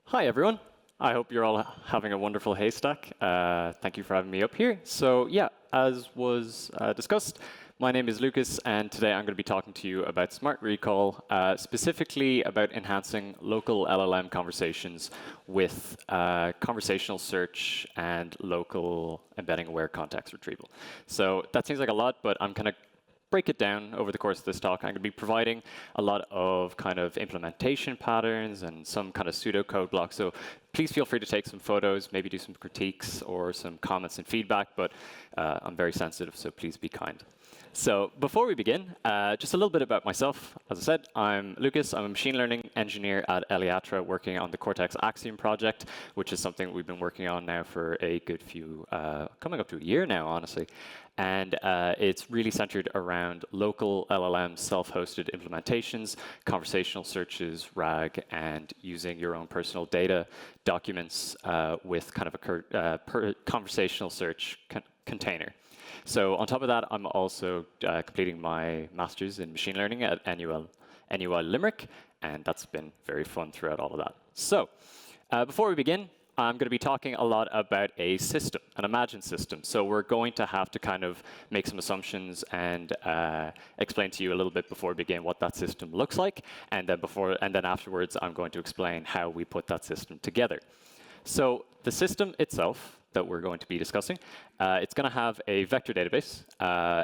Hi, everyone. I hope you're all having a wonderful Haystack. Thank you for having me up here. So yeah, as was discussed, my name is Lucas, and today I'm going to be talking to you about Smart Recall, specifically about enhancing local LLM conversations with conversational search and local embedding-aware context retrieval. So that seems like a lot, but I'm kind of break it down over the course of this talk. I'm going to be providing a lot of kind of implementation patterns and some kind of pseudo-code blocks. So please feel free to take some photos, maybe do some critiques or some comments and feedback, but I'm very sensitive, so please be kind. So before we begin, just a little bit about myself. As I said, I'm Lucas. I'm a machine learning engineer at Eliatra working on the Cortex Axiom project, which is something we've been working on now for a good few, coming up to a year now, honestly. And it's really centered around local LLM self-hosted implementations, conversational searches, RAG, and using your own personal data documents with kind of a conversational search container. So on top of that, I'm also completing my master's in machine learning at NUI Limerick, and that's been very fun throughout all of that. So before we begin, I'm going to be talking a lot about a system, an imagined system. So we're going to have to kind of make some assumptions and explain to you a little bit before we begin what that system looks like, and then afterwards, I'm going to explain how we put that system together. So the system itself that we're going to be discussing, it's going to have a vector database.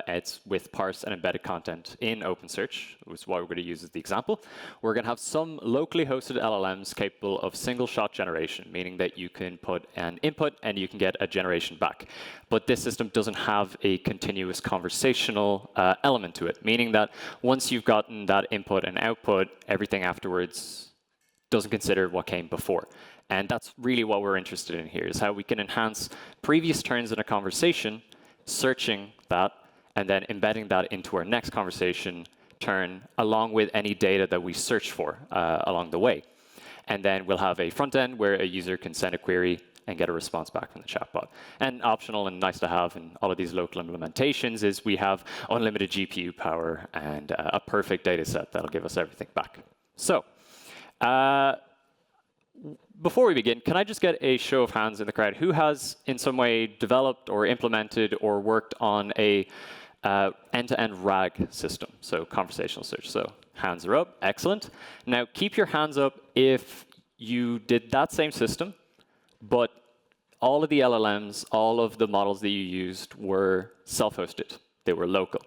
It's with parsed and embedded content in OpenSearch, which is why we're going to use as the example. We're going to have some locally hosted LLMs capable of single-shot generation, meaning that you can put an input and you can get a generation back. But this system doesn't have a continuous conversational element to it, meaning that once you've gotten that input and output, everything afterwards doesn't consider what came before. And that's really what we're interested in here, is how we can enhance previous turns in a conversation, searching that, and then embedding that into our next conversation turn, along with any data that we search for along the way. And then we'll have a front end where a user can send a query and get a response back from the chatbot. And optional and nice to have in all of these local implementations is we have unlimited GPU power and a perfect data set that'll give us everything back. So before we begin, can I just get a show of hands in the crowd? Who has in some way developed or implemented or worked on a end-to-end RAG system, so conversational search? So hands are up. Excellent. Now, keep your hands up if you did that same system, but all of the LLMs, all of the models that you used were self-hosted. They were local.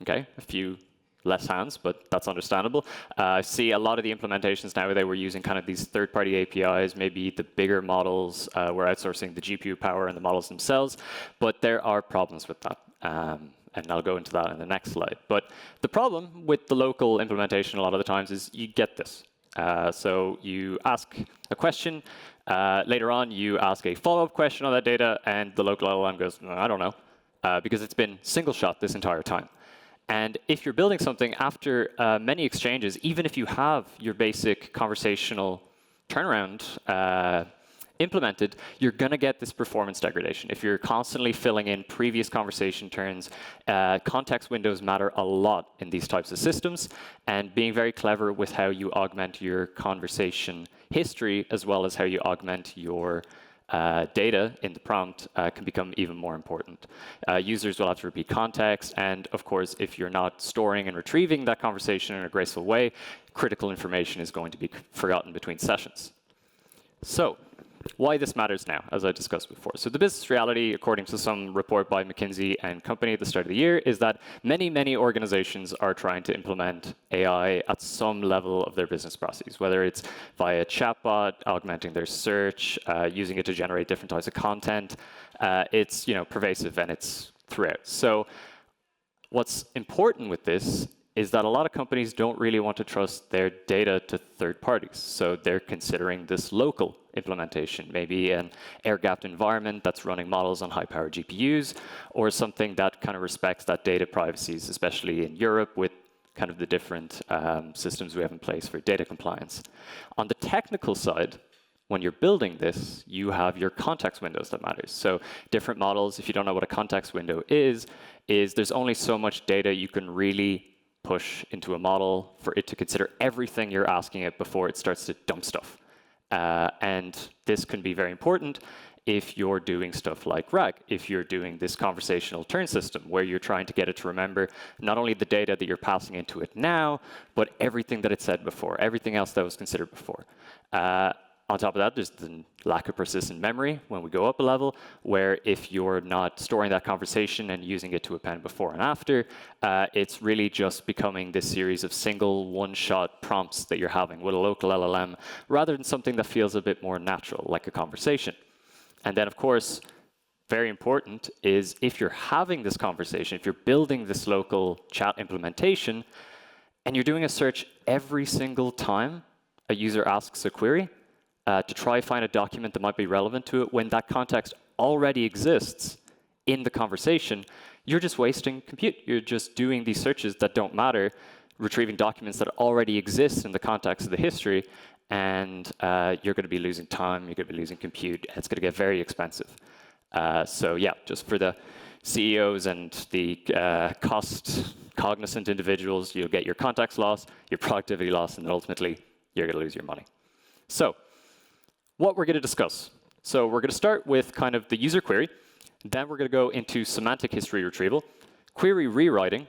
OK, a few less hands, but that's understandable. I see a lot of the implementations now, they were using kind of these third-party APIs. Maybe the bigger models were outsourcing the GPU power and the models themselves. But there are problems with that. And I'll go into that in the next slide. But the problem with the local implementation a lot of the times is you get this. So you ask a question. Later on, you ask a follow-up question on that data, and the local LLM goes, I don't know, because it's been single-shot this entire time. And if you're building something after many exchanges, even if you have your basic conversational turnaround implemented, you're going to get this performance degradation. If you're constantly filling in previous conversation turns, context windows matter a lot in these types of systems. And being very clever with how you augment your conversation history, as well as how you augment your data in the prompt can become even more important. Users will have to repeat context, and of course, if you're not storing and retrieving that conversation in a graceful way, critical information is going to be forgotten between sessions. So why this matters now, as I discussed before. So the business reality, according to some report by McKinsey and Company at the start of the year, is that many, many organizations are trying to implement AI at some level of their business processes, whether it's via chatbot, augmenting their search, using it to generate different types of content. It's pervasive and it's throughout. So what's important with this is that a lot of companies don't really want to trust their data to third parties. So they're considering this local implementation, maybe an air-gapped environment that's running models on high-powered GPUs, or something that kind of respects that data privacies, especially in Europe with kind of the different systems we have in place for data compliance. On the technical side, when you're building this, you have your context windows that matters. So different models, if you don't know what a context window is there's only so much data you can really push into a model for it to consider everything you're asking it before it starts to dump stuff. And this can be very important if you're doing stuff like RAG, if you're doing this conversational turn system, where you're trying to get it to remember not only the data that you're passing into it now, but everything that it said before, everything else that was considered before. On top of that, there's the lack of persistent memory when we go up a level, where if you're not storing that conversation and using it to append before and after, it's really just becoming this series of single one-shot prompts that you're having with a local LLM, rather than something that feels a bit more natural, like a conversation. And then, of course, very important is if you're having this conversation, if you're building this local chat implementation, and you're doing a search every single time a user asks a query, to try find a document that might be relevant to it when that context already exists in the conversation, you're just wasting compute. You're just doing these searches that don't matter, retrieving documents that already exist in the context of the history, and you're going to be losing time, you're going to be losing compute, and it's going to get very expensive. So yeah, just for the CEOs and the cost-cognizant individuals, you'll get your context loss, your productivity loss, and ultimately, you're going to lose your money. So what we're going to discuss. So we're going to start with kind of the user query. Then we're going to go into semantic history retrieval, query rewriting,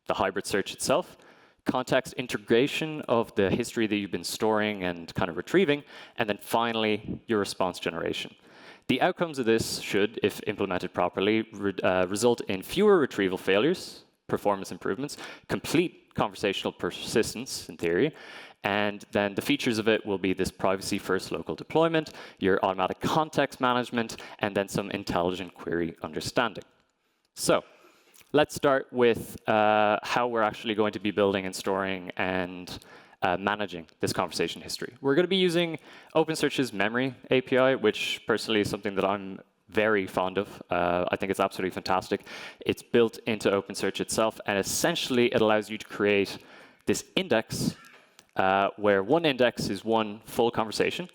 the hybrid search itself, context integration of the history that you've been storing and kind of retrieving, and then finally, your response generation. The outcomes of this should, if implemented properly, result in fewer retrieval failures, performance improvements, complete conversational persistence, in theory, and then the features of it will be this privacy-first local deployment, your automatic context management, and then some intelligent query understanding. So let's start with how we're actually going to be building and storing and managing this conversation history. We're going to be using OpenSearch's memory API, which personally is something that I'm very fond of. I think it's absolutely fantastic. It's built into OpenSearch itself, and essentially it allows you to create this index where one index is one full conversation,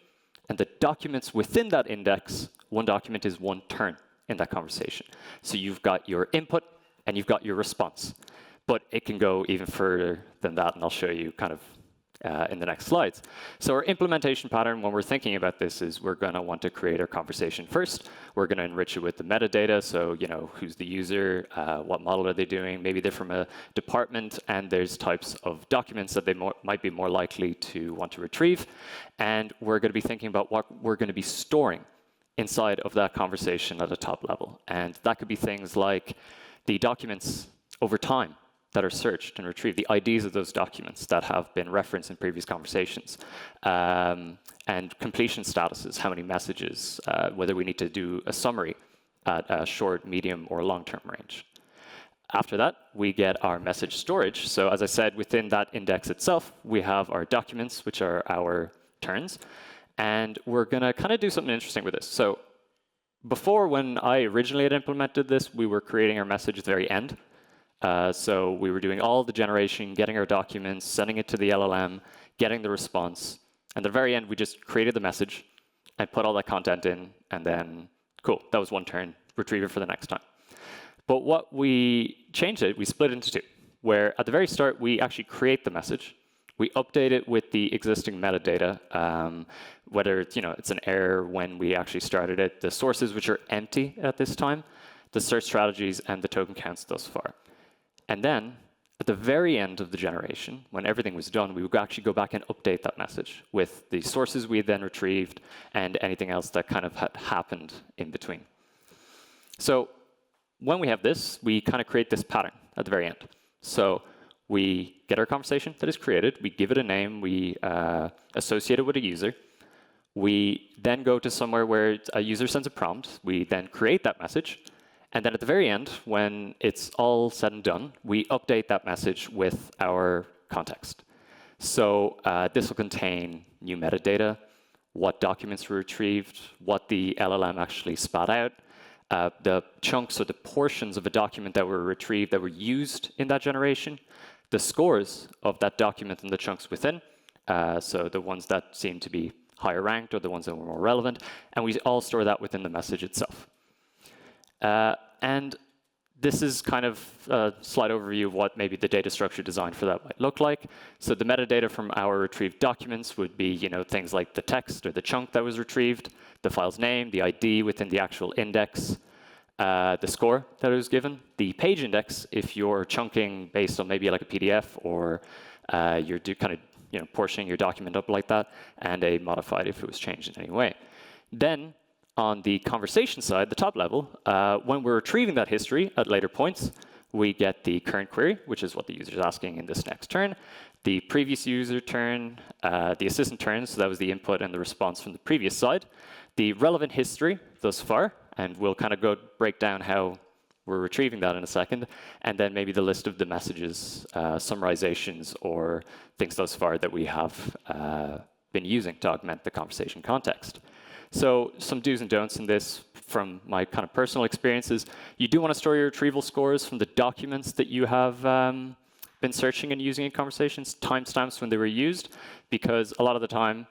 and the documents within that index, one document is one turn in that conversation. So you've got your input, and you've got your response. But it can go even further than that, and I'll show you kind of in the next slides. So our implementation pattern when we're thinking about this is we're going to want to create our conversation first. We're going to enrich it with the metadata, so who's the user, what model are they doing, maybe they're from a department, and there's types of documents that they might be more likely to want to retrieve. And we're going to be thinking about what we're going to be storing inside of that conversation at a top level. And that could be things like the documents over time that are searched and retrieved, the IDs of those documents that have been referenced in previous conversations, and completion statuses, how many messages, whether we need to do a summary at a short, medium, or long-term range. After that, we get our message storage. So as I said, within that index itself, we have our documents, which are our turns. And we're going to kind of do something interesting with this. So before, when I originally had implemented this, we were creating our message at the very end. So we were doing all the generation, getting our documents, sending it to the LLM, getting the response. And at the very end, we just created the message and put all that content in. And then, cool, that was one turn, retrieve it for the next time. But what we changed it, we split it into two, where at the very start, we actually create the message. We update it with the existing metadata, whether it's an error when we actually started it, the sources which are empty at this time, the search strategies, and the token counts thus far. And then, at the very end of the generation, when everything was done, we would actually go back and update that message with the sources we had then retrieved and anything else that kind of had happened in between. So when we have this, we kind of create this pattern at the very end. So we get our conversation that is created, we give it a name, we associate it with a user. We then go to somewhere where a user sends a prompt. We then create that message. And then at the very end, when it's all said and done, we update that message with our context. So this will contain new metadata, what documents were retrieved, what the LLM actually spat out, the chunks or the portions of a document that were retrieved that were used in that generation, the scores of that document and the chunks within, so the ones that seem to be higher ranked or the ones that were more relevant, and we all store that within the message itself. And this is kind of a slight overview of what maybe the data structure design for that might look like. So the metadata from our retrieved documents would be things like the text or the chunk that was retrieved, the file's name, the ID within the actual index, the score that it was given, the page index if you're chunking based on maybe like a PDF or you're kind of portioning your document up like that, and a modified if it was changed in any way. Then on the conversation side, the top level, when we're retrieving that history at later points, we get the current query, which is what the user is asking in this next turn, the previous user turn, the assistant turn, so that was the input and the response from the previous side, the relevant history thus far, and we'll kind of break down how we're retrieving that in a second, and then maybe the list of the messages, summarizations, or things thus far that we have been using to augment the conversation context. So some do's and don'ts in this from my kind of personal experiences. You do want to store your retrieval scores from the documents that you have been searching and using in conversations, timestamps when they were used, because a lot of the time,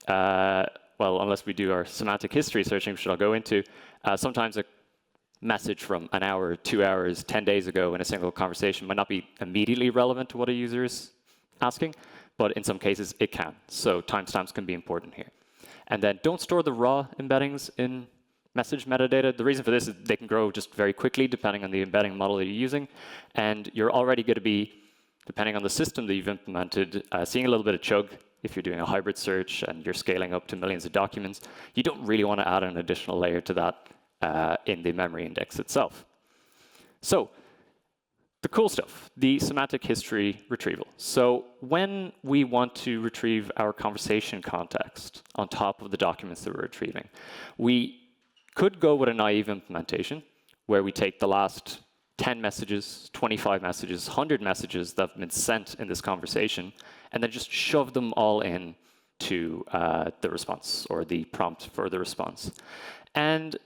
well, unless we do our semantic history searching, which I'll go into, sometimes a message from an hour, 2 hours, 10 days ago in a single conversation might not be immediately relevant to what a user is asking, but in some cases it can. So timestamps can be important here. And then don't store the raw embeddings in message metadata. The reason for this is they can grow just very quickly depending on the embedding model that you're using. And you're already going to be, depending on the system that you've implemented, seeing a little bit of chug if you're doing a hybrid search and you're scaling up to millions of documents. You don't really want to add an additional layer to that in the memory index itself. So the cool stuff, the semantic history retrieval. So when we want to retrieve our conversation context on top of the documents that we're retrieving, we could go with a naive implementation where we take the last 10 messages, 25 messages, 100 messages that have been sent in this conversation, and then just shove them all in to the response or the prompt for the response. And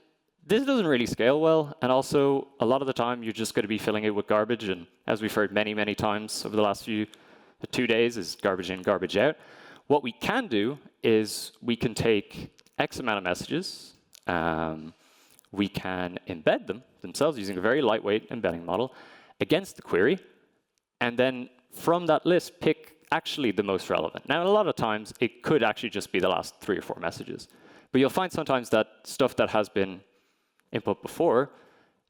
this doesn't really scale well, and also a lot of the time you're just going to be filling it with garbage, and as we've heard many, many times over the last 2 days is garbage in, garbage out. What we can do is we can take X amount of messages, we can embed them themselves using a very lightweight embedding model against the query, and then from that list pick actually the most relevant. Now, a lot of times it could actually just be the last 3 or 4 messages, but you'll find sometimes that stuff that has been input before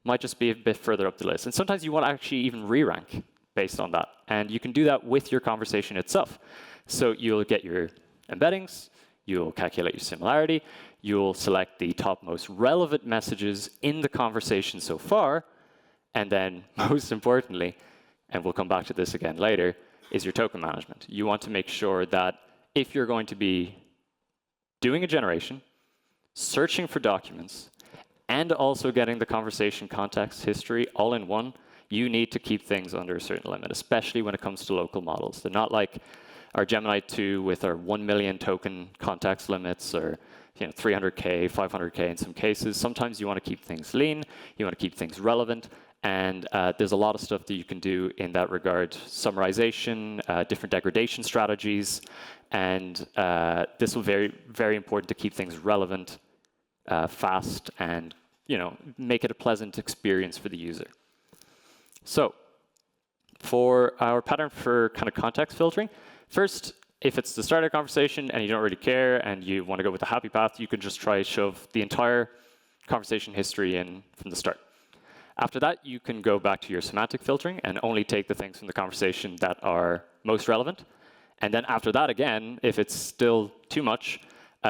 might just be a bit further up the list. And sometimes you want to actually even re-rank based on that. And you can do that with your conversation itself. So you'll get your embeddings, you'll calculate your similarity, you'll select the top most relevant messages in the conversation so far, and then most importantly, and we'll come back to this again later, is your token management. You want to make sure that if you're going to be doing a generation, searching for documents, and also getting the conversation context history all in one, you need to keep things under a certain limit, especially when it comes to local models. They're not like our Gemini 2 with our 1 million token context limits or 300K, 500K in some cases. Sometimes you want to keep things lean, you want to keep things relevant, and there's a lot of stuff that you can do in that regard. Summarization, different degradation strategies, and this will be very, very important to keep things relevant, fast, and make it a pleasant experience for the user. So for our pattern for kind of context filtering, first, if it's the start of a conversation and you don't really care and you want to go with the happy path, you can just try shove the entire conversation history in from the start. After that, you can go back to your semantic filtering and only take the things from the conversation that are most relevant. And then after that, again, if it's still too much,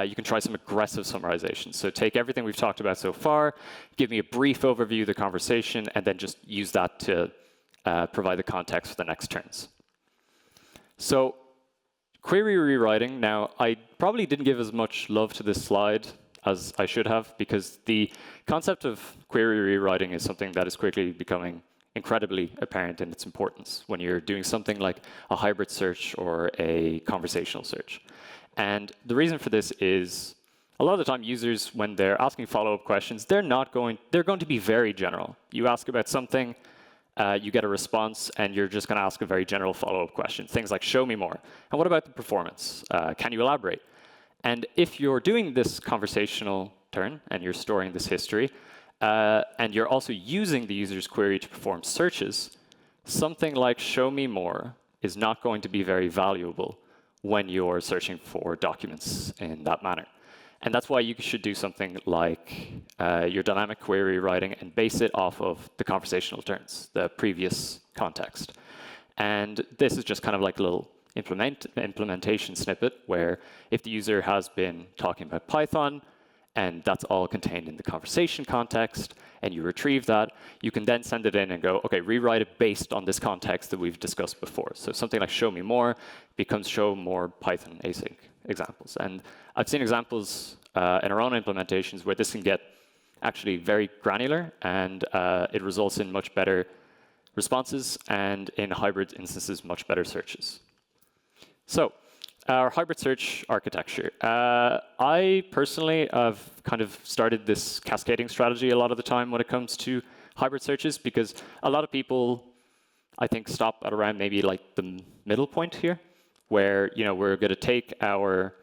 you can try some aggressive summarization. So take everything we've talked about so far, give me a brief overview of the conversation, and then just use that to provide the context for the next turns. So query rewriting. Now, I probably didn't give as much love to this slide as I should have, because the concept of query rewriting is something that is quickly becoming incredibly apparent in its importance when you're doing something like a hybrid search or a conversational search. And the reason for this is a lot of the time users, when they're asking follow-up questions, they're going to be very general. You ask about something, you get a response, and you're just going to ask a very general follow-up question. Things like, show me more. And what about the performance? Can you elaborate? And if you're doing this conversational turn and you're storing this history, and you're also using the user's query to perform searches, something like show me more is not going to be very valuable when you're searching for documents in that manner. And that's why you should do something like your dynamic query writing and base it off of the conversational turns, the previous context. And this is just kind of like a little implementation snippet where if the user has been talking about Python, and that's all contained in the conversation context, and you retrieve that, you can then send it in and go, OK, rewrite it based on this context that we've discussed before. So something like show me more becomes show more Python async examples. And I've seen examples in our own implementations where this can get actually very granular, and it results in much better responses, and in hybrid instances, much better searches. So our hybrid search architecture. I personally have kind of started this cascading strategy a lot of the time when it comes to hybrid searches, because a lot of people, I think, stop at around maybe like the middle point here, where we're going to take our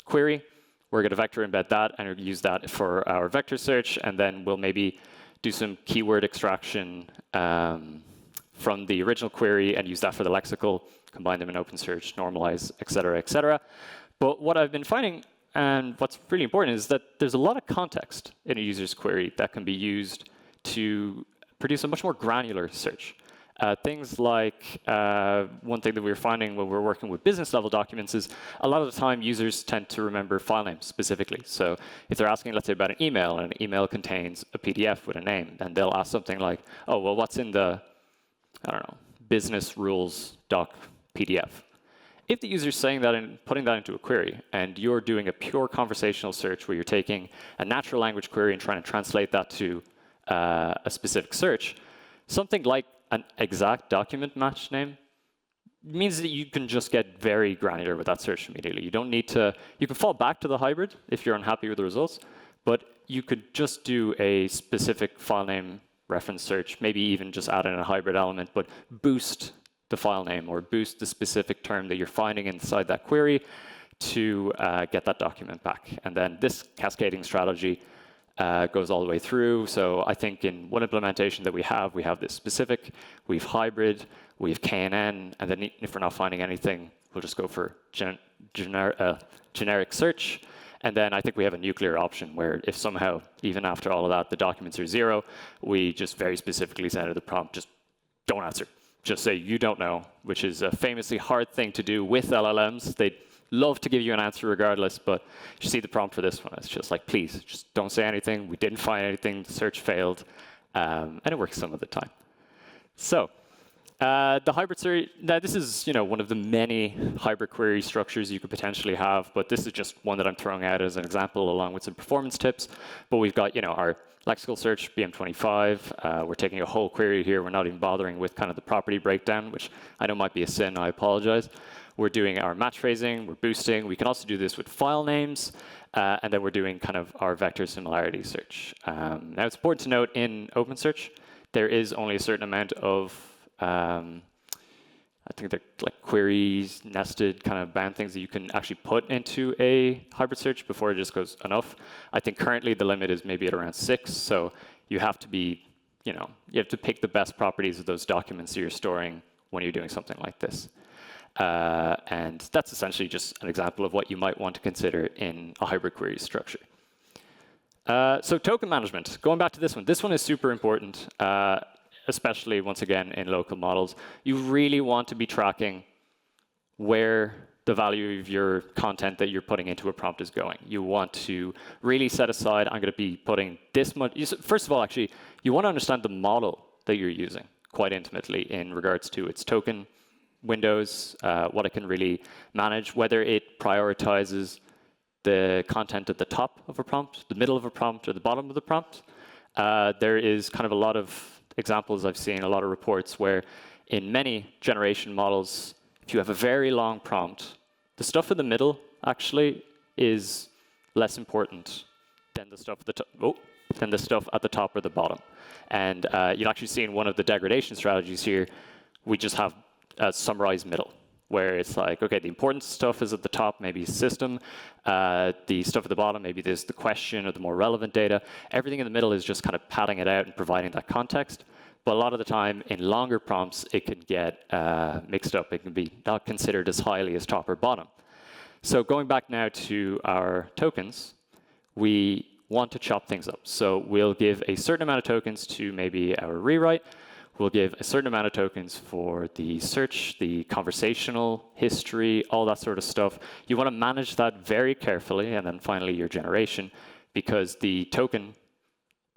query, we're going to vector embed that, and use that for our vector search, and then we'll maybe do some keyword extraction from the original query and use that for the lexical, combine them in OpenSearch, normalize, et cetera, et cetera. But what I've been finding, and what's really important, is that there's a lot of context in a user's query that can be used to produce a much more granular search. Things like one thing that we're finding when we're working with business level documents is a lot of the time users tend to remember file names specifically. So if they're asking, let's say, about an email, and an email contains a PDF with a name, and they'll ask something like, oh, well, what's in the, I don't know, business rules doc PDF. If the user's saying that and putting that into a query, and you're doing a pure conversational search where you're taking a natural language query and trying to translate that to a specific search, something like an exact document match name means that you can just get very granular with that search immediately. You don't need to, you can fall back to the hybrid if you're unhappy with the results, but you could just do a specific file name reference search, maybe even just add in a hybrid element, but boost the file name or boost the specific term that you're finding inside that query to get that document back. And then this cascading strategy goes all the way through. So I think in one implementation that we have this specific, we've hybrid, we've KNN, and then if we're not finding anything, we'll just go for generic search. And then I think we have a nuclear option where if somehow, even after all of that, the documents are 0, we just very specifically send out the prompt, just don't answer. Just say you don't know, which is a famously hard thing to do with LLMs. They love to give you an answer regardless, but you see the prompt for this one. It's just like, please, just don't say anything. We didn't find anything. The search failed. And it works some of the time. So the hybrid search, now this is one of the many hybrid query structures you could potentially have, but this is just one that I'm throwing out as an example along with some performance tips. But we've got our lexical search, BM25. We're taking a whole query here. We're not even bothering with kind of the property breakdown, which I know might be a sin. I apologize. We're doing our match phrasing. We're boosting. We can also do this with file names. And then we're doing kind of our vector similarity search. Now, it's important to note in OpenSearch, there is only a certain amount of I think they're like queries, nested kind of bound things that you can actually put into a hybrid search before it just goes enough. I think currently the limit is maybe at around 6. So you have to be, you have to pick the best properties of those documents that you're storing when you're doing something like this. And that's essentially just an example of what you might want to consider in a hybrid query structure. So token management, going back to this one is super important. Especially, once again, in local models. You really want to be tracking where the value of your content that you're putting into a prompt is going. You want to really set aside, I'm going to be putting this much. First of all, actually, you want to understand the model that you're using quite intimately in regards to its token windows, what it can really manage, whether it prioritizes the content at the top of a prompt, the middle of a prompt, or the bottom of the prompt. There is kind of a lot of examples I've seen, a lot of reports where in many generation models, if you have a very long prompt, the stuff in the middle actually is less important than the stuff at the top, at the top or the bottom. And you'll actually see in one of the degradation strategies here, we just have a summarized middle. where it's like, okay, the important stuff is at the top, maybe system. The stuff at the bottom, maybe there's the question or the more relevant data. Everything in the middle is just kind of padding it out and providing that context. But a lot of the time, in longer prompts, it can get mixed up. It can be not considered as highly as top or bottom. So going back now to our tokens, we want to chop things up. So we'll give a certain amount of tokens to maybe our rewrite. We'll give a certain amount of tokens for the search, the conversational history, all that sort of stuff. You want to manage that very carefully, and then finally your generation, because the token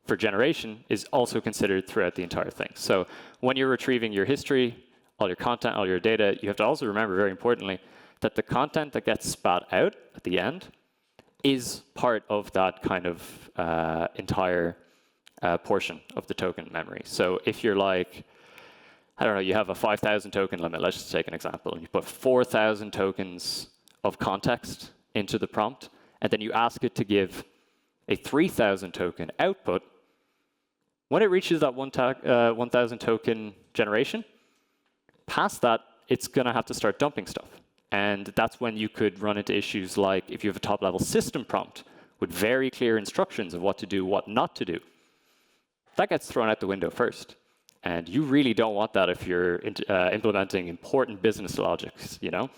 for generation is also considered throughout the entire thing. So when you're retrieving your history, all your content, all your data, you have to also remember, very importantly, that the content that gets spat out at the end is part of that kind of entire portion of the token memory. So if you're like, I don't know, you have a 5,000 token limit, let's just take an example, and you put 4,000 tokens of context into the prompt, and then you ask it to give a 3,000 token output, when it reaches that 1,000 token generation, past that, it's going to have to start dumping stuff. And that's when you could run into issues like if you have a top-level system prompt with very clear instructions of what to do, what not to do. That gets thrown out the window first. And you really don't want that if you're implementing important business logics, you know?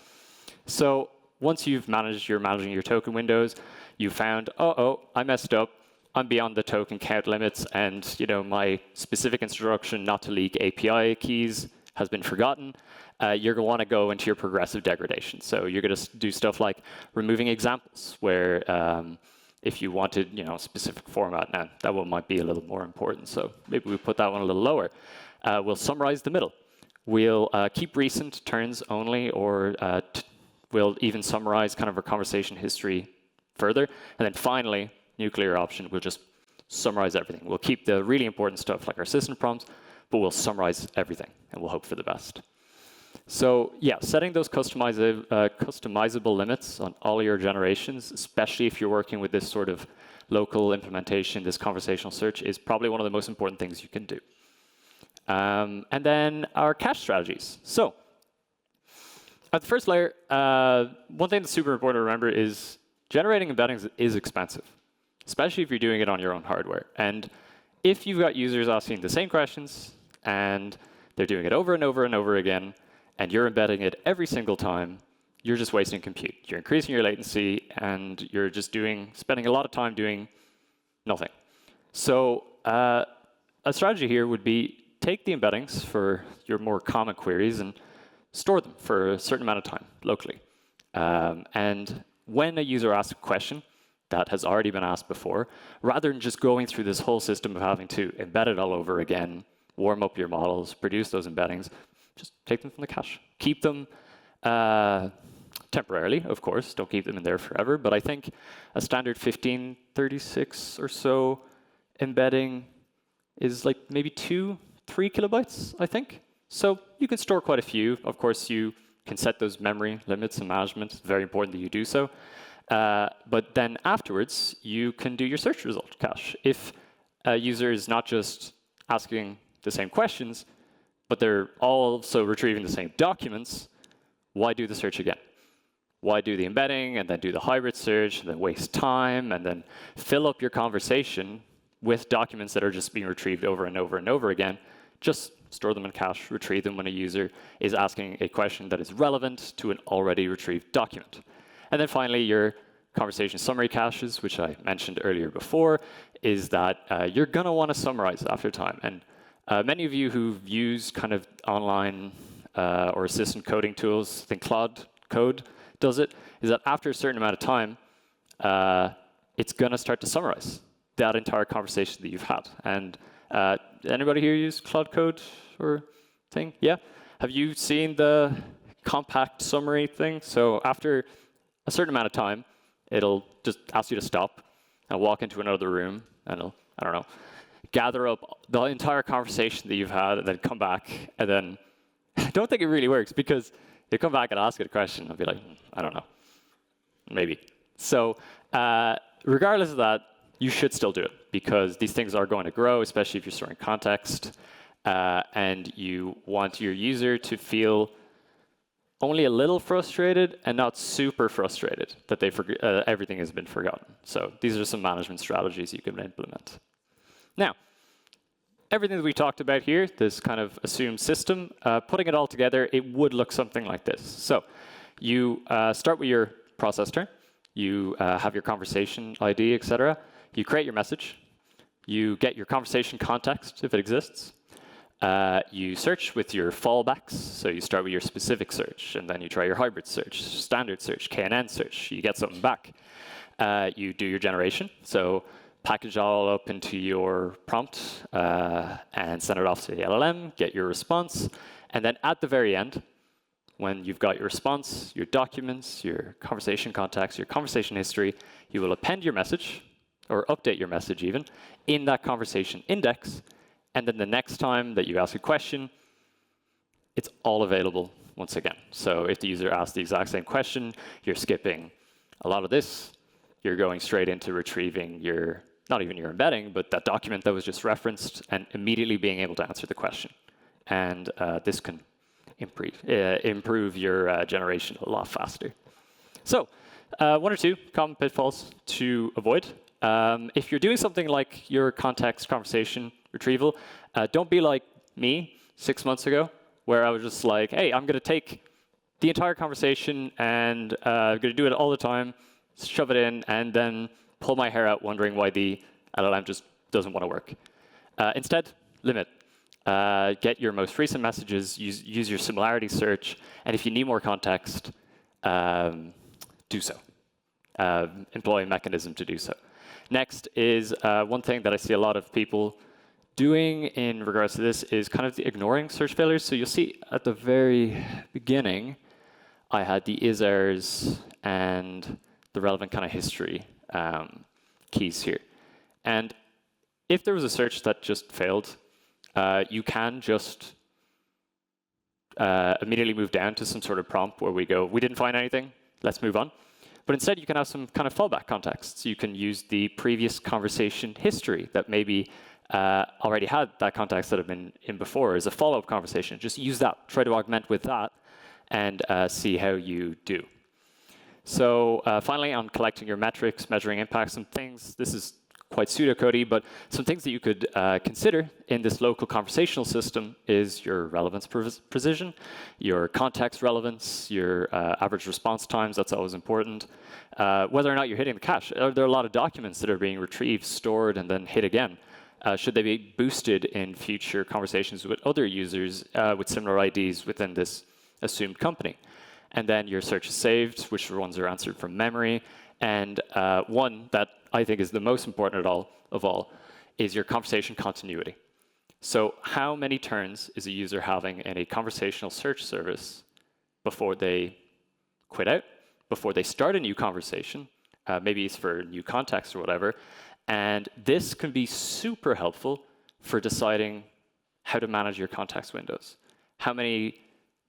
So once you're managing your token windows, you found, I messed up. I'm beyond the token count limits, and my specific instruction not to leak API keys has been forgotten. You're going to want to go into your progressive degradation. So you're going to do stuff like removing examples, where if you wanted a specific format, now that one might be a little more important. So maybe we put that one a little lower. We'll summarize the middle. We'll keep recent turns only, or we'll even summarize kind of our conversation history further. And then finally, nuclear option, we'll just summarize everything. We'll keep the really important stuff like our system prompts, but we'll summarize everything, and we'll hope for the best. So yeah, setting those customizable limits on all your generations, especially if you're working with this sort of local implementation, this conversational search, is probably one of the most important things you can do. And then our cache strategies. So at the first layer, one thing that's super important to remember is generating embeddings is expensive, especially if you're doing it on your own hardware. And if you've got users asking the same questions, and they're doing it over and over and over again, and you're embedding it every single time, you're just wasting compute. You're increasing your latency, and you're just spending a lot of time doing nothing. So a strategy here would be take the embeddings for your more common queries and store them for a certain amount of time locally. And when a user asks a question that has already been asked before, rather than just going through this whole system of having to embed it all over again, warm up your models, produce those embeddings, just take them from the cache. Keep them temporarily, of course. Don't keep them in there forever. But I think a standard 1536 or so embedding is like maybe 2-3 kilobytes, I think. So you can store quite a few. Of course, you can set those memory limits and management. It's very important that you do so. But then afterwards, you can do your search result cache. If a user is not just asking the same questions, but they're also retrieving the same documents, why do the search again? Why do the embedding, and then do the hybrid search, and then waste time, and then fill up your conversation with documents that are just being retrieved over and over and over again? Just store them in cache, retrieve them when a user is asking a question that is relevant to an already retrieved document. And then finally, your conversation summary caches, which I mentioned earlier before, is that you're going to want to summarize after time. And many of you who've used kind of online or assistant coding tools, I think Claude Code does it, is that after a certain amount of time, it's going to start to summarize that entire conversation that you've had. And anybody here use Claude Code or thing? Yeah? Have you seen the compact summary thing? So after a certain amount of time, it'll just ask you to stop and walk into another room, and it'll, I don't know, gather up the entire conversation that you've had, and then come back, and then I don't think it really works, because you come back and ask it a question, I'll be like, I don't know, maybe. So regardless of that, you should still do it, because these things are going to grow, especially if you're storing context, and you want your user to feel only a little frustrated and not super frustrated that everything has been forgotten. So these are some management strategies you can implement. Now, everything that we talked about here, this kind of assumed system, putting it all together, it would look something like this. So you start with your process term. You have your conversation ID, etc. You create your message. You get your conversation context, if it exists. You search with your fallbacks. So you start with your specific search, and then you try your hybrid search, standard search, KNN search. You get something back. You do your generation. So package all up into your prompt and send it off to the LLM, get your response. And then at the very end, when you've got your response, your documents, your conversation context, your conversation history, you will append your message, or update your message even, in that conversation index. And then the next time that you ask a question, it's all available once again. So if the user asks the exact same question, you're skipping a lot of this. You're going straight into retrieving your, not even your embedding, but that document that was just referenced, and immediately being able to answer the question. And this can improve your generation a lot faster. So one or two common pitfalls to avoid. If you're doing something like your context conversation retrieval, don't be like me 6 months ago, where I was just like, hey, I'm going to take the entire conversation and I'm going to do it all the time, shove it in, and then pull my hair out wondering why the LLM just doesn't want to work. Instead, limit. Get your most recent messages, use your similarity search, and if you need more context, do so. Employ a mechanism to do so. Next is one thing that I see a lot of people doing in regards to this is kind of ignoring search failures. So you'll see at the very beginning, I had the is errors and the relevant kind of history keys here. And if there was a search that just failed, you can just immediately move down to some sort of prompt where we go, we didn't find anything, let's move on. But instead, you can have some kind of fallback contexts. You can use the previous conversation history that maybe already had that context that had been in before as a follow-up conversation. Just use that, try to augment with that, and see how you do. So finally, on collecting your metrics, measuring impacts, some things, this is quite pseudocodey, but some things that you could consider in this local conversational system is your relevance precision, your context relevance, your average response times, that's always important. Whether or not you're hitting the cache. Are there a lot of documents that are being retrieved, stored, and then hit again? Should they be boosted in future conversations with other users with similar IDs within this assumed company? And then your search is saved, which ones are answered from memory. And one that I think is the most important of all is your conversation continuity. So how many turns is a user having in a conversational search service before they quit out, before they start a new conversation? Maybe it's for new context or whatever. And this can be super helpful for deciding how to manage your context windows. How many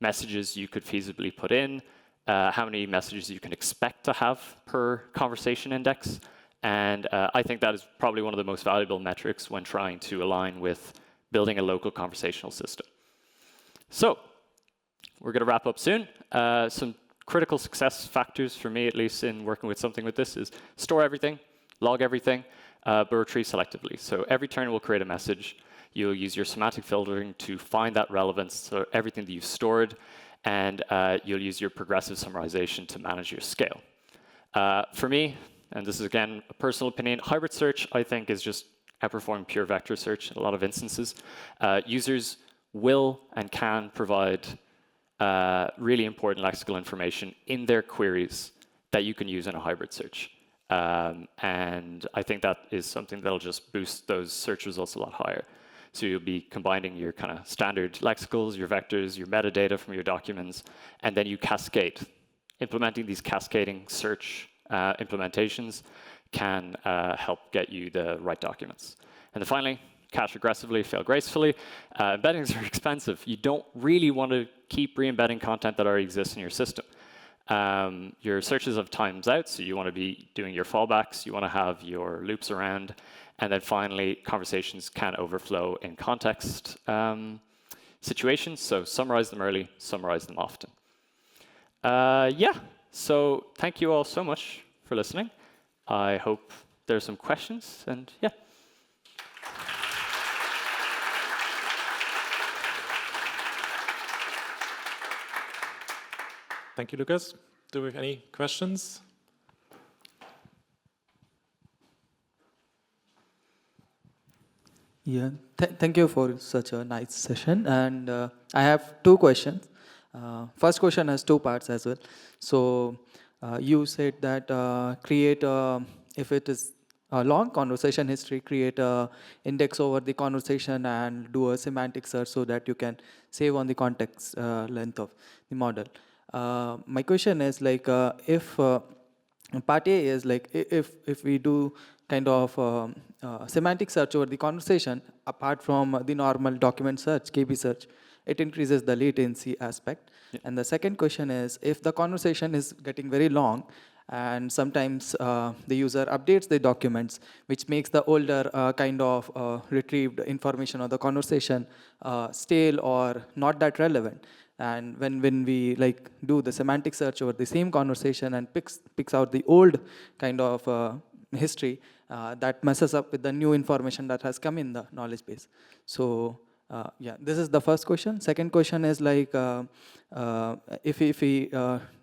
messages you could feasibly put in, how many messages you can expect to have per conversation index. And I think that is probably one of the most valuable metrics when trying to align with building a local conversational system. So we're going to wrap up soon. Some critical success factors for me, at least in working with something with this, is store everything, log everything, but retrieve selectively. So every turn will create a message. You'll use your semantic filtering to find that relevance, so everything that you've stored, and you'll use your progressive summarization to manage your scale. For me, and this is again a personal opinion, hybrid search I think is just outperforming pure vector search in a lot of instances. Users will and can provide really important lexical information in their queries that you can use in a hybrid search. And I think that is something that'll just boost those search results a lot higher. So you'll be combining your kind of standard lexicals, your vectors, your metadata from your documents, and then you cascade. Implementing these cascading search implementations can help get you the right documents. And then finally, cache aggressively, fail gracefully. Embeddings are expensive. You don't really want to keep re-embedding content that already exists in your system. Your searches have times out, so you want to be doing your fallbacks, you want to have your loops around, and then finally, conversations can overflow in context situations, so summarize them early, summarize them often. Yeah, so thank you all so much for listening. I hope there's some questions, and yeah. Thank you, Lucas. Do we have any questions? Yeah, thank you for such a nice session. And I have two questions. First question has two parts as well. So you said that create, if it is a long conversation history, create a index over the conversation and do a semantic search so that you can save on the context length of the model. My question is like if part A is like if we do kind of semantic search over the conversation, apart from the normal document search, KB search, it increases the latency aspect. Yeah. And the second question is, if the conversation is getting very long, and sometimes the user updates the documents, which makes the older kind of retrieved information of the conversation stale or not that relevant. And when we like do the semantic search over the same conversation and picks out the old kind of history, that messes up with the new information that has come in the knowledge base. So yeah, this is the first question. Second question is like if we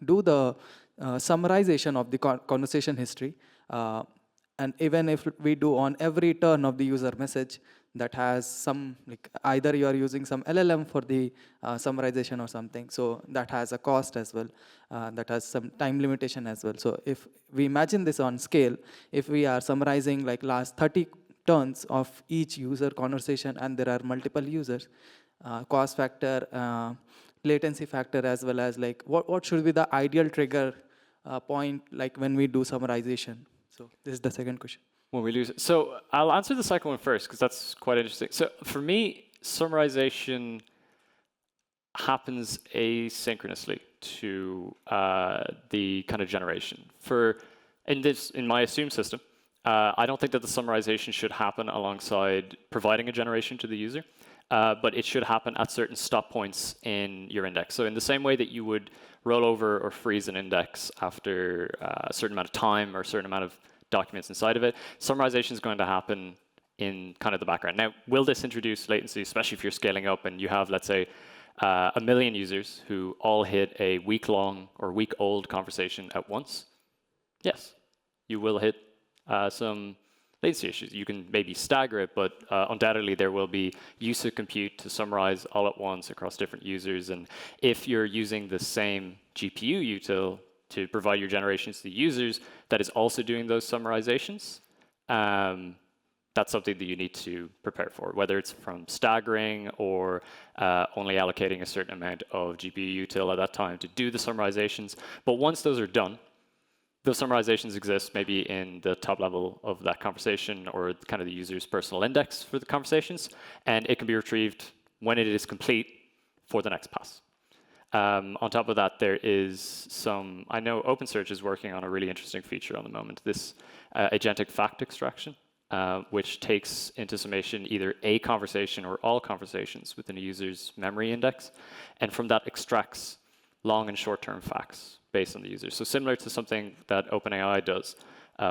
do the summarization of the conversation history, and even if we do on every turn of the user message that has some, like either you are using some LLM for the summarization or something, so that has a cost as well, that has some time limitation as well. So if we imagine this on scale, if we are summarizing like last 30 turns of each user conversation and there are multiple users, cost factor, latency factor, as well as like what should be the ideal trigger point like when we do summarization. So this is the second question. When we lose it. So I'll answer the second one first, because that's quite interesting. So for me, summarization happens asynchronously to the kind of generation. In my assumed system, I don't think that the summarization should happen alongside providing a generation to the user, but it should happen at certain stop points in your index. So in the same way that you would roll over or freeze an index after a certain amount of time or a certain amount of documents inside of it, summarization is going to happen in kind of the background. Now, will this introduce latency, especially if you're scaling up and you have, let's say, 1 million users who all hit a week-long or week-old conversation at once? Yes, you will hit some latency issues. You can maybe stagger it, but undoubtedly there will be use of compute to summarize all at once across different users. And if you're using the same GPU util to provide your generations to the users that is also doing those summarizations, that's something that you need to prepare for, whether it's from staggering or only allocating a certain amount of GPU util at that time to do the summarizations. But once those are done, those summarizations exist maybe in the top level of that conversation or kind of the user's personal index for the conversations, and it can be retrieved when it is complete for the next pass. On top of that, there is some, I know OpenSearch is working on a really interesting feature on the moment, this agentic fact extraction, which takes into summation either a conversation or all conversations within a user's memory index, and from that extracts long and short-term facts based on the user. So similar to something that OpenAI does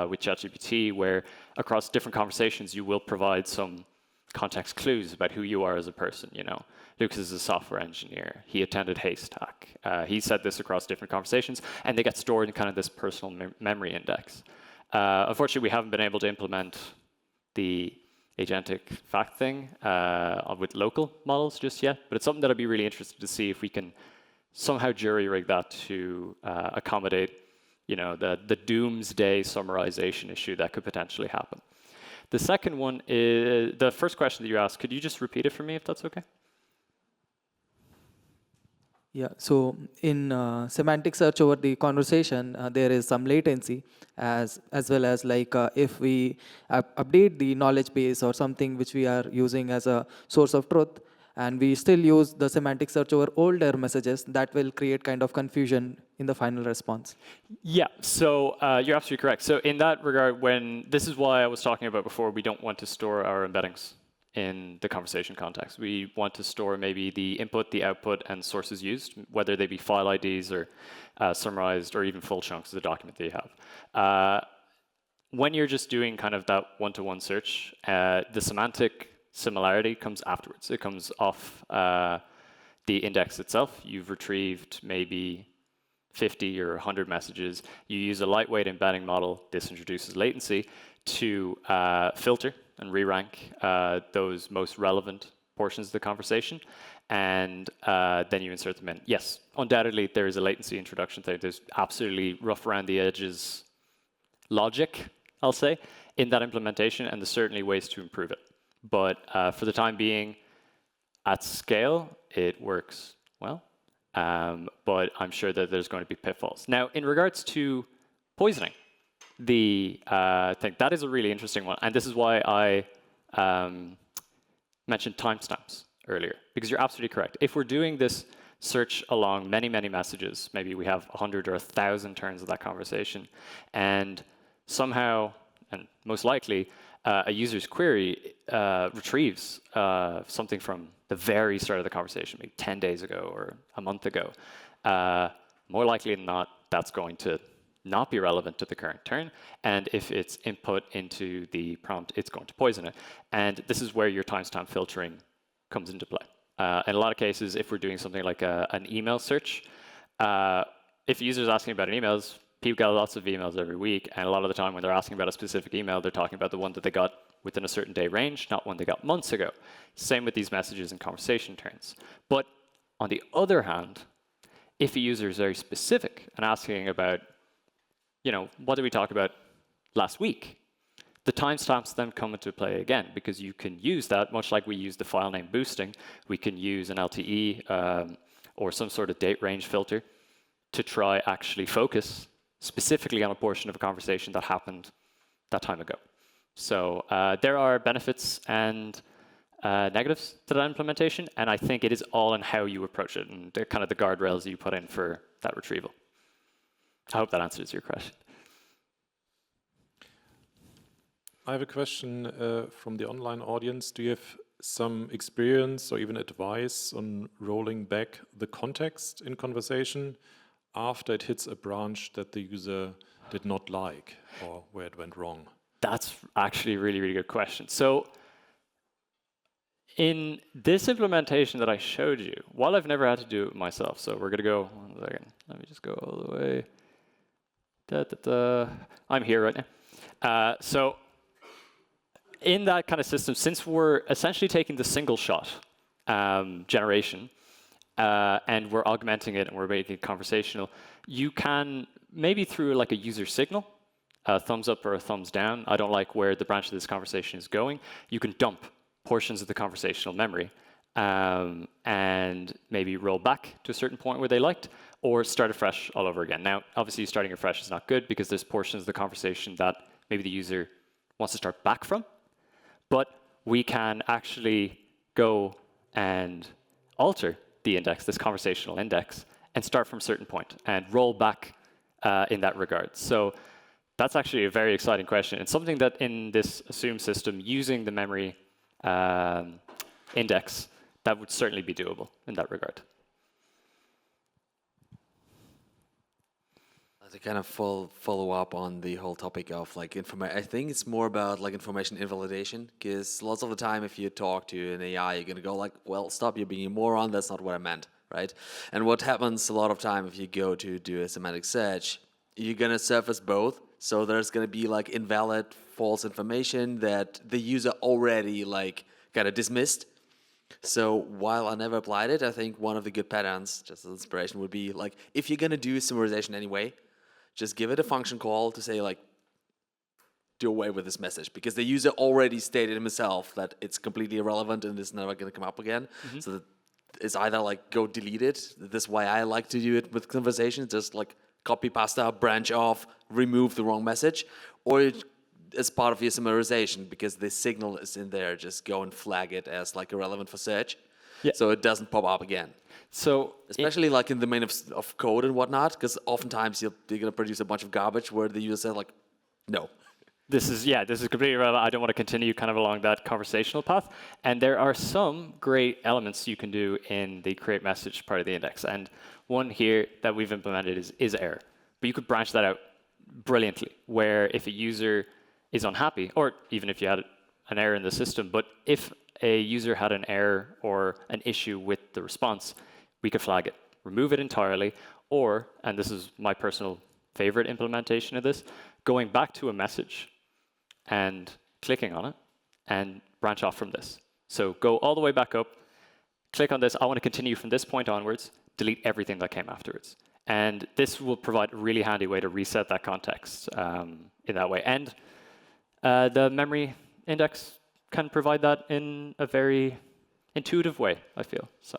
with ChatGPT, where across different conversations you will provide some context clues about who you are as a person. You know, Lucas is a software engineer. He attended Haystack. He said this across different conversations, and they get stored in kind of this personal memory index. Unfortunately, we haven't been able to implement the agentic fact thing with local models just yet, but it's something that I'd be really interested to see if we can somehow jury-rig that to accommodate, you know, the doomsday summarization issue that could potentially happen. The second one is, the first question that you asked, could you just repeat it for me if that's okay? Yeah, so in semantic search over the conversation, there is some latency as well as like if we update the knowledge base or something which we are using as a source of truth, and we still use the semantic search over older messages, that will create kind of confusion in the final response. Yeah, so you're absolutely correct. So in that regard, this is why I was talking about before, we don't want to store our embeddings in the conversation context. We want to store maybe the input, the output, and sources used, whether they be file IDs or summarized or even full chunks of the document that you have. When you're just doing kind of that one-to-one search, the semantic similarity comes afterwards. It comes off the index itself. You've retrieved maybe 50 or 100 messages. You use a lightweight embedding model. This introduces latency to filter and re-rank those most relevant portions of the conversation, and then you insert them in. Yes, undoubtedly there is a latency introduction there. There's absolutely rough around the edges logic, I'll say, in that implementation, and there's certainly ways to improve it. But for the time being, at scale, it works well. But I'm sure that there's going to be pitfalls. Now, in regards to poisoning, the thing, that is a really interesting one. And this is why I mentioned timestamps earlier, because you're absolutely correct. If we're doing this search along many, many messages, maybe we have 100 or 1,000 turns of that conversation, and somehow, and most likely, a user's query retrieves something from the very start of the conversation, maybe 10 days ago or a month ago. More likely than not, that's going to not be relevant to the current turn. And if it's input into the prompt, it's going to poison it. And this is where your timestamp filtering comes into play. In a lot of cases, if we're doing something like an email search, if a user is asking about emails, people get lots of emails every week, and a lot of the time when they're asking about a specific email, they're talking about the one that they got within a certain day range, not one they got months ago. Same with these messages and conversation turns. But on the other hand, if a user is very specific and asking about, what did we talk about last week? The timestamps then come into play again, because you can use that, much like we use the file name boosting, we can use an LTE or some sort of date range filter to try actually focus specifically on a portion of a conversation that happened that time ago. So there are benefits and negatives to that implementation, and I think it is all in how you approach it and kind of the guardrails that you put in for that retrieval. I hope that answers your question. I have a question from the online audience. Do you have some experience or even advice on rolling back the context in conversation after it hits a branch that the user did not like or where it went wrong? That's actually a really, really good question. So in this implementation that I showed you, while I've never had to do it myself, so we're going to go, 1 second, let me just go all the way. I'm here right now. So in that kind of system, since we're essentially taking the single shot generation, and we're augmenting it and we're making it conversational, you can, maybe through like a user signal, a thumbs up or a thumbs down, I don't like where the branch of this conversation is going, you can dump portions of the conversational memory and maybe roll back to a certain point where they liked, or start afresh all over again. Now, obviously starting afresh is not good because there's portions of the conversation that maybe the user wants to start back from, but we can actually go and alter the index, this conversational index, and start from a certain point and roll back in that regard. So that's actually a very exciting question, and something that in this assumed system, using the memory index, that would certainly be doable in that regard. To kind of follow up on the whole topic of like information, I think it's more about like information invalidation, because lots of the time if you talk to an AI, you're gonna go like, well, stop, you're being a moron, that's not what I meant, right? And what happens a lot of time if you go to do a semantic search, you're gonna surface both, so there's gonna be like invalid false information that the user already like kind of dismissed. So while I never applied it, I think one of the good patterns, just as inspiration, would be like, if you're gonna do summarization anyway, just give it a function call to say like, do away with this message, because the user already stated himself that it's completely irrelevant and it's never going to come up again. Mm-hmm. So that it's either like go delete it. This is why I like to do it with conversations, just like copy pasta, branch off, remove the wrong message, or as part of your summarization, because the signal is in there, just go and flag it as like irrelevant for search. Yeah. So it doesn't pop up again. So especially like in the domain of code and whatnot, because oftentimes you're going to produce a bunch of garbage where the user said like, no. this is completely relevant. I don't want to continue kind of along that conversational path. And there are some great elements you can do in the create message part of the index. And one here that we've implemented is error. But you could branch that out brilliantly, where if a user is unhappy, or even if you had an error in the system, but if a user had an error or an issue with the response, we could flag it, remove it entirely, or, and this is my personal favorite implementation of this, going back to a message and clicking on it and branch off from this. So go all the way back up, click on this. I want to continue from this point onwards, delete everything that came afterwards. And this will provide a really handy way to reset that context in that way. And the memory index can provide that in a very intuitive way, I feel. So.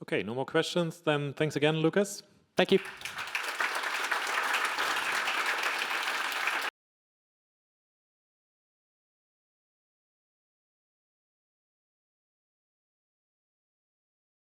Okay, no more questions. Then thanks again, Lucas. Thank you.